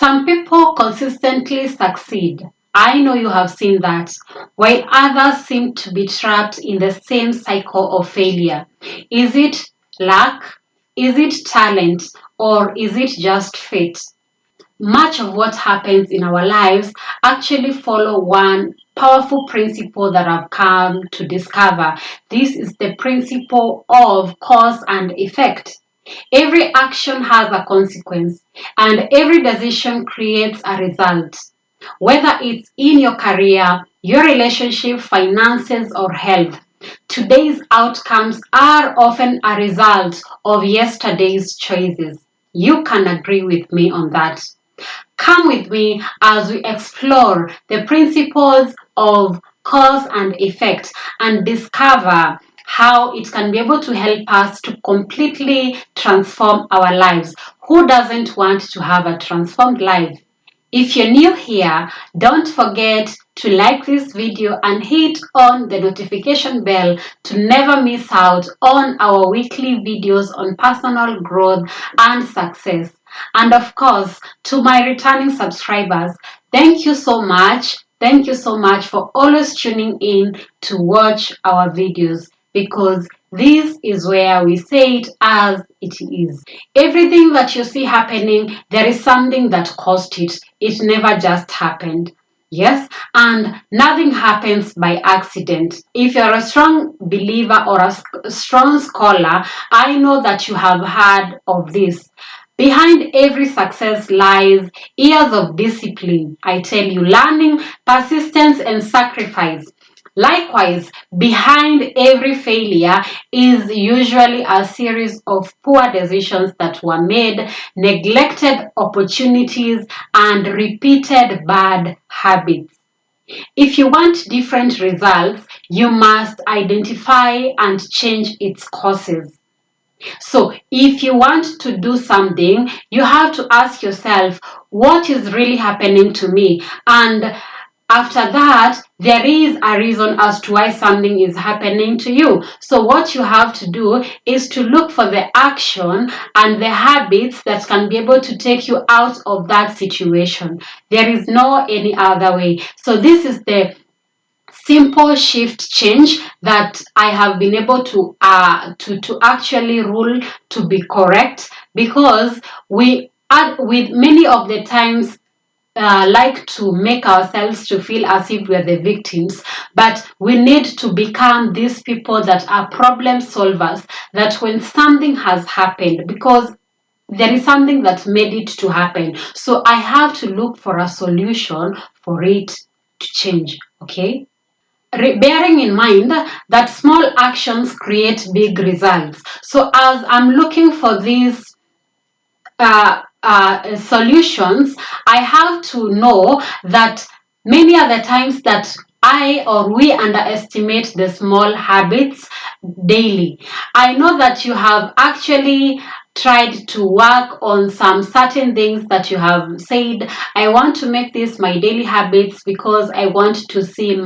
Some people consistently succeed. I know you have seen that, while others seem to be trapped in the same cycle of failure. Is it luck? Is it talent? Or is it just fate? Much of what happens in our lives actually follow one powerful principle that I've come to discover. This is the principle of cause and effect. Every action has a consequence, and every decision creates a result. Whether it's in your career, your relationship, finances, or health, today's outcomes are often a result of yesterday's choices. You can agree with me on that. Come with me as we explore the principles of cause and effect and discover how it can be able to help us to completely transform our lives. Who doesn't want to have a transformed life? If you're new here, don't forget to like this video and hit on the notification bell to never miss out on our weekly videos on personal growth and success. And of course, to my returning subscribers, thank you so much. Thank you so much for always tuning in to watch our videos, because this is where we say it as it is. Everything that you see happening, there is something that caused it. It never just happened. Yes, and nothing happens by accident. If you're a strong believer or a strong scholar, I know that you have heard of this. Behind every success lies years of discipline. I tell you, learning, persistence, and sacrifice. Likewise, behind every failure is usually a series of poor decisions that were made, neglected opportunities, and repeated bad habits. If you want different results, you must identify and change its causes. So, if you want to do something, you have to ask yourself, what is really happening to me? And after that, there is a reason as to why something is happening to you. So what you have to do is to look for the action and the habits that can be able to take you out of that situation. There is no any other way. So this is the simple shift change that I have been able to actually rule to be correct, because we with many of the times like to make ourselves to feel as if we're the victims, but we need to become these people that are problem solvers, that when something has happened, because there is something that made it to happen, so I have to look for a solution for it to change. Okay, bearing in mind that small actions create big results. So as I'm looking for these solutions, I have to know that many other times that I or we underestimate the small habits daily. I know that you have actually tried to work on some certain things that you have said, I want to make this my daily habits because I want to see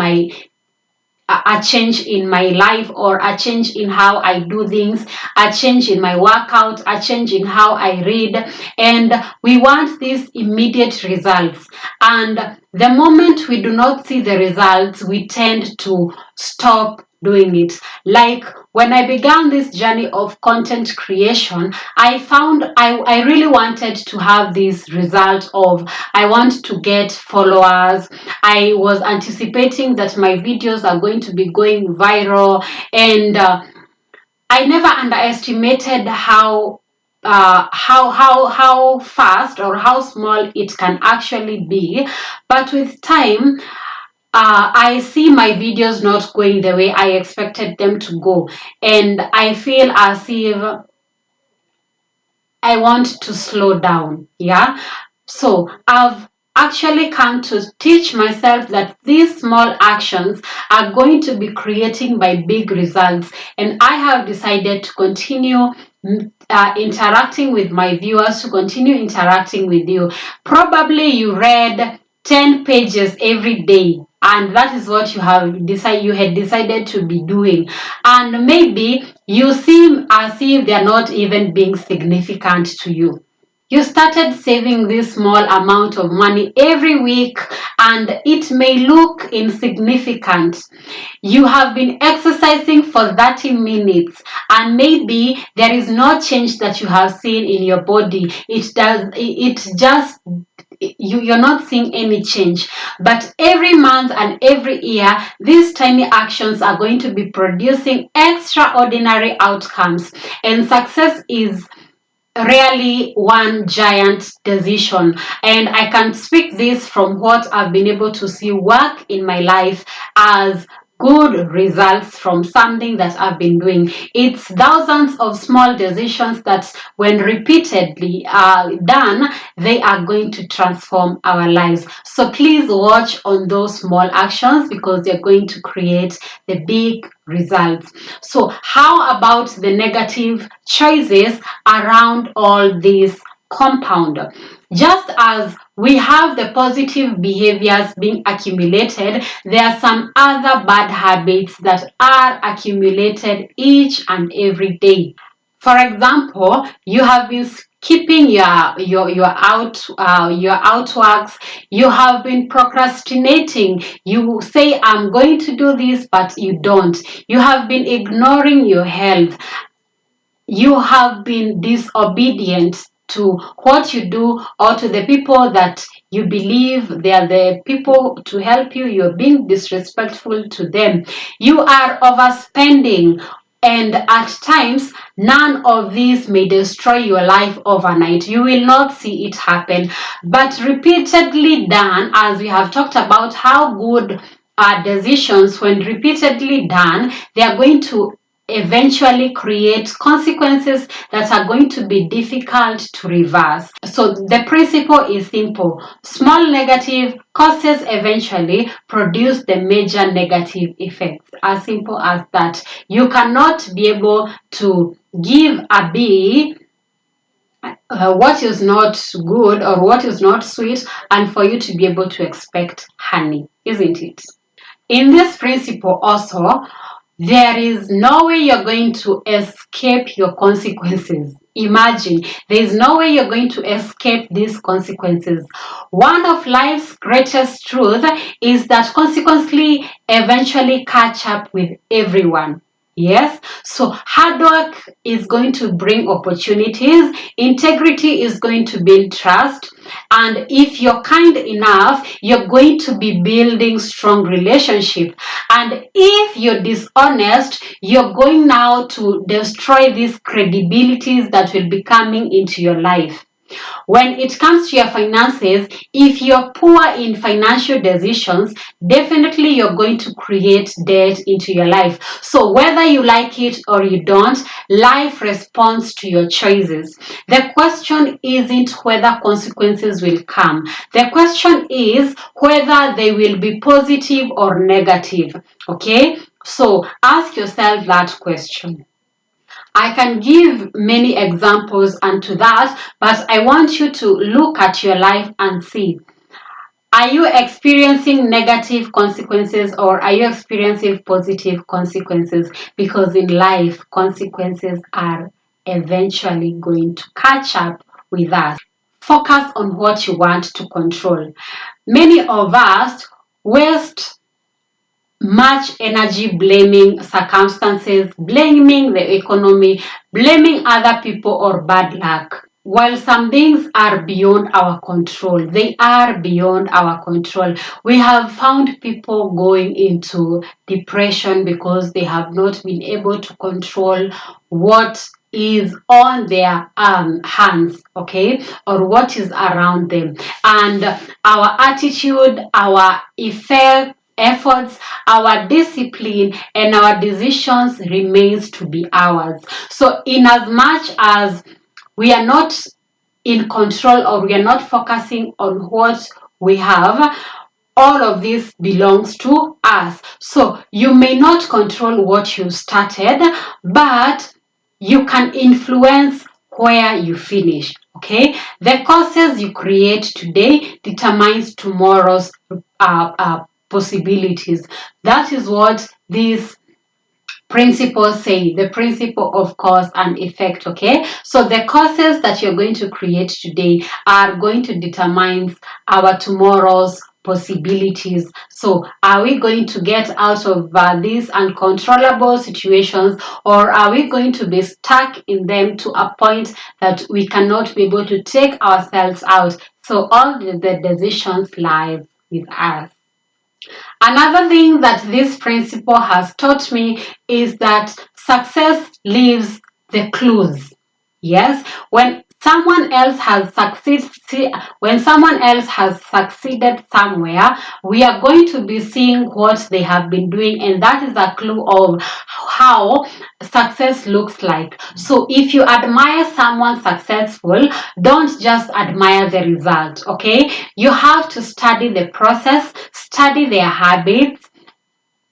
a change in my life, or a change in how I do things, a change in my workout, a change in how I read, and we want these immediate results. And the moment we do not see the results, we tend to stop doing it. Like when I began this journey of content creation, I found I really wanted to have this result of, I want to get followers. I was anticipating that my videos are going to be going viral, and I never underestimated how fast or how small it can actually be. But with time, I see my videos not going the way I expected them to go, and I feel as if I want to slow down. Yeah, so I've actually come to teach myself that these small actions are going to be creating my big results, and I have decided to continue interacting with my viewers, to continue interacting with you. Probably you read 10 pages every day, and that is what you had decided to be doing, and maybe you seem as if they're not even being significant to you. You started saving this small amount of money every week, and it may look insignificant. You have been exercising for 30 minutes, and maybe there is no change that you have seen in your body. You're not seeing any change, but every month and every year these tiny actions are going to be producing extraordinary outcomes, and success is really one giant decision. And I can speak this from what I've been able to see work in my life as good results from something that I've been doing. It's thousands of small decisions that when repeatedly done, they are going to transform our lives. So please watch on those small actions, because they're going to create the big results. So how about the negative choices around all these compound? Just as we have the positive behaviors being accumulated, there are some other bad habits that are accumulated each and every day. For example, you have been skipping your outworks. You have been procrastinating. You say, I'm going to do this, but you don't. You have been ignoring your health. You have been disobedient to what you do, or to the people that you believe they are the people to help you. You're being disrespectful to them. You are overspending, and at times none of these may destroy your life overnight. You will not see it happen, but repeatedly done, as we have talked about how good are decisions when repeatedly done, they are going to eventually create consequences that are going to be difficult to reverse. So the principle is simple. Small negative causes eventually produce the major negative effects. As simple as that. You cannot be able to give a bee what is not good or what is not sweet, and for you to be able to expect honey, isn't it? In this principle also, there is no way you're going to escape your consequences. Imagine, there is no way you're going to escape these consequences. One of life's greatest truths is that consequently eventually catch up with everyone. Yes, so hard work is going to bring opportunities, integrity is going to build trust, and if you're kind enough, you're going to be building strong relationship. And if you're dishonest, you're going now to destroy these credibilities that will be coming into your life. When it comes to your finances, if you're poor in financial decisions, definitely you're going to create debt into your life. So whether you like it or you don't, life responds to your choices. The question isn't whether consequences will come. The question is whether they will be positive or negative. Okay? So ask yourself that question. I can give many examples unto that, but I want you to look at your life and see. Are you experiencing negative consequences, or are you experiencing positive consequences? Because in life, consequences are eventually going to catch up with us. Focus on what you want to control. Many of us waste much energy blaming circumstances, blaming the economy, blaming other people or bad luck. While some things are beyond our control, they are beyond our control. We have found people going into depression because they have not been able to control what is on their hands, okay, or what is around them. And our attitude, our efforts, our discipline, and our decisions remains to be ours. So in as much as we are not in control, or we are not focusing on what we have, all of this belongs to us. So you may not control what you started, but you can influence where you finish. Okay, the courses you create today determines tomorrow's possibilities. That is what this principles say, the principle of cause and effect. Okay, so the causes that you're going to create today are going to determine our tomorrow's possibilities. So are we going to get out of these uncontrollable situations, or are we going to be stuck in them to a point that we cannot be able to take ourselves out? So all the decisions lie with us. Another thing that this principle has taught me is that success leaves the clues. Yes, when someone else has succeeded somewhere, we are going to be seeing what they have been doing, and that is a clue of how success looks like. So if you admire someone successful, don't just admire the result. Okay, you have to study the process, study their habits,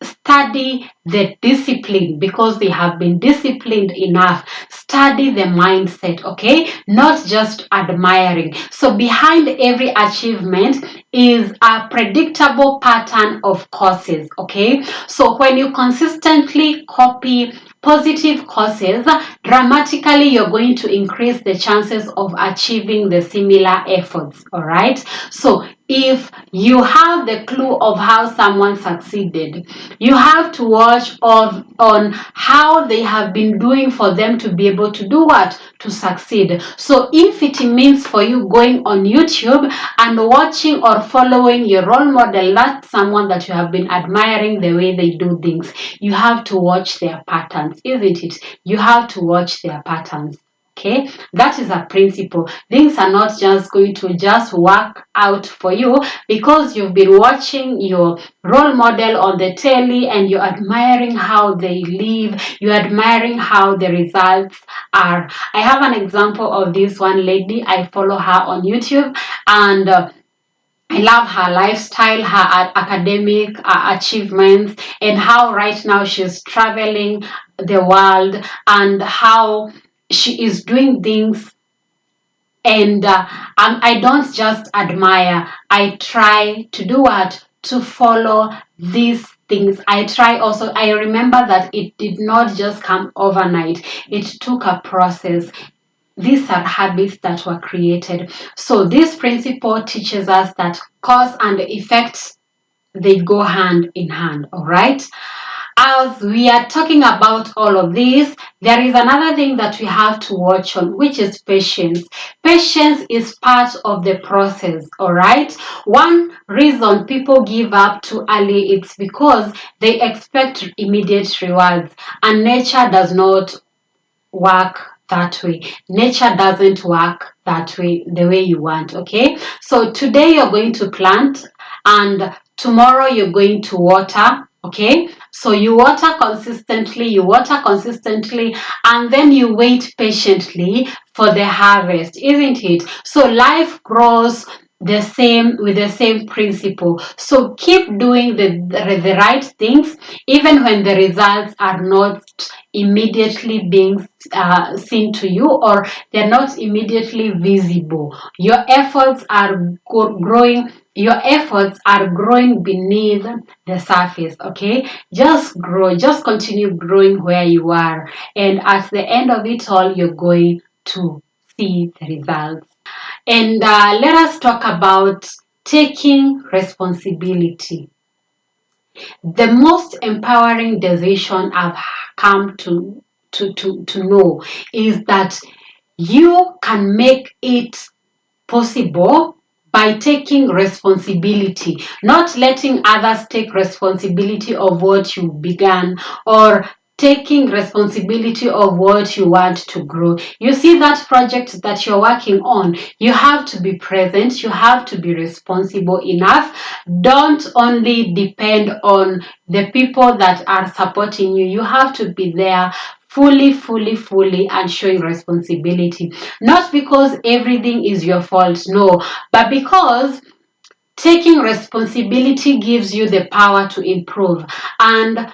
study the discipline, because they have been disciplined enough. Study the mindset, okay, not just admiring. So behind every achievement is a predictable pattern of courses. Okay, so when you consistently copy positive courses, dramatically you're going to increase the chances of achieving the similar efforts. All right, so if you have the clue of how someone succeeded, you have to watch on how they have been doing for them to be able to do what? To succeed. So if it means for you going on YouTube and watching or following your role model, that's someone that you have been admiring the way they do things, you have to watch their patterns, isn't it? You have to watch their patterns. Okay, that is a principle. Things are not just going to just work out for you because you've been watching your role model on the telly and you're admiring how they live, you're admiring how the results are. I have an example of this one lady. I follow her on YouTube, and I love her lifestyle, her academic achievements, and how right now she's traveling the world, and how she is doing things. And I don't just admire, I try to do what? To follow these things. I remember that it did not just come overnight, it took a process. These are habits that were created. So this principle teaches us that cause and effect, they go hand in hand. All right, as we are talking about all of this, there is another thing that we have to watch on, which is patience. Patience is part of the process. All right, one reason people give up too early, it's because they expect immediate rewards, and nature does not work that way. Nature doesn't work that way, the way you want. Okay, so today you're going to plant, and tomorrow you're going to water. Okay, so you water consistently, and then you wait patiently for the harvest, isn't it? So life grows the same, with the same principle. So keep doing the right things even when the results are not immediately being seen to you, or they're not immediately visible. Your efforts are growing, your efforts are growing beneath the surface. Okay, just grow, just continue growing where you are, and at the end of it all, you're going to see the results. And let us talk about taking responsibility. The most empowering decision I've come to know is that you can make it possible by taking responsibility, not letting others take responsibility of what you began, or taking responsibility of what you want to grow. You see, that project that you're working on, you have to be present, you have to be responsible enough. Don't only depend on the people that are supporting you, you have to be there fully and showing responsibility. Not because everything is your fault, no, but because taking responsibility gives you the power to improve. And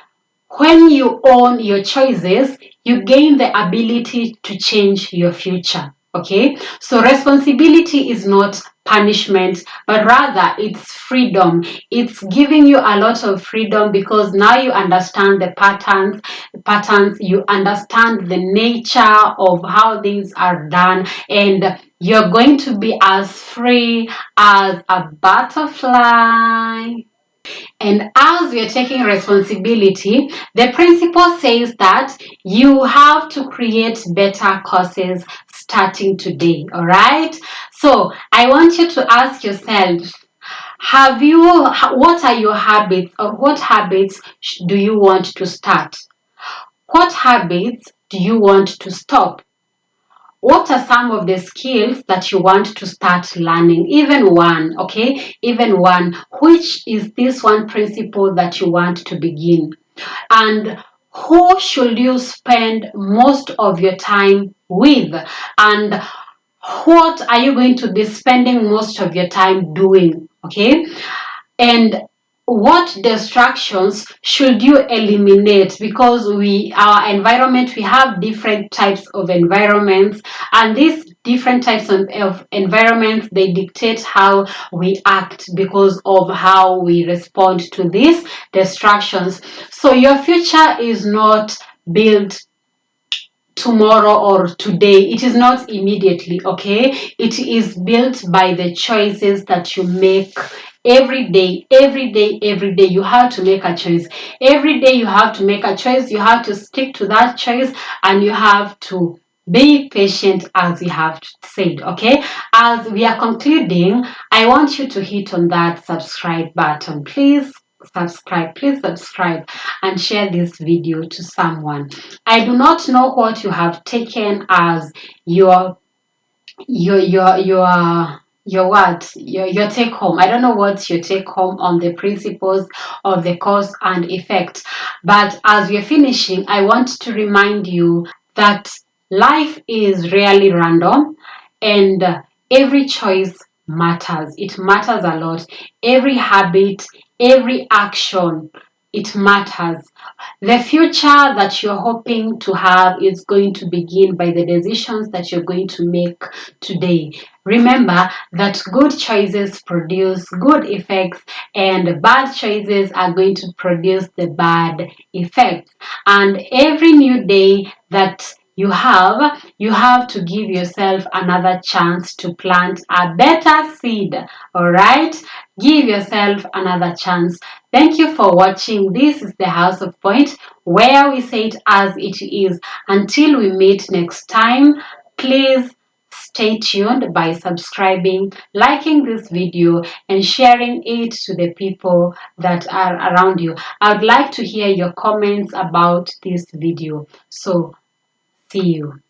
when you own your choices, you gain the ability to change your future. Okay, so responsibility is not punishment, but rather it's freedom. It's giving you a lot of freedom because now you understand the patterns, you understand the nature of how things are done, and you're going to be as free as a butterfly. And as you're taking responsibility, the principle says that you have to create better courses starting today. All right. So I want you to ask yourself, what are your habits, or what habits do you want to start? What habits do you want to stop? What are some of the skills that you want to start learning? Even one, okay? Even one. Which is this one principle that you want to begin? And who should you spend most of your time with? And what are you going to be spending most of your time doing? Okay? And what distractions should you eliminate? Because our environment, we have different types of environments, and these different types of environments, they dictate how we act because of how we respond to these distractions. So your future is not built tomorrow or today. It is not immediately, okay? It is built by the choices that you make every day. Every day you have to make a choice. Every day you have to make a choice. You have to stick to that choice, and you have to be patient, as we have said. Okay, as we are concluding, I want you to hit on that subscribe button. Please subscribe and share this video to someone. I do not know what you have taken as your your your your your take home. I don't know what's your take home on the principles of the cause and effect. But as we're finishing, I want to remind you that life is really random, and every choice matters. It matters a lot. Every habit, every action, it matters. The future that you're hoping to have is going to begin by the decisions that you're going to make today. Remember that good choices produce good effects, and bad choices are going to produce the bad effects. And every new day that you have to give yourself another chance to plant a better seed. All right, give yourself another chance. Thank you for watching. This is the House of Point, where we say it as it is. Until we meet next time, please stay tuned by subscribing, liking this video, and sharing it to the people that are around you. I would like to hear your comments about this video. So see you.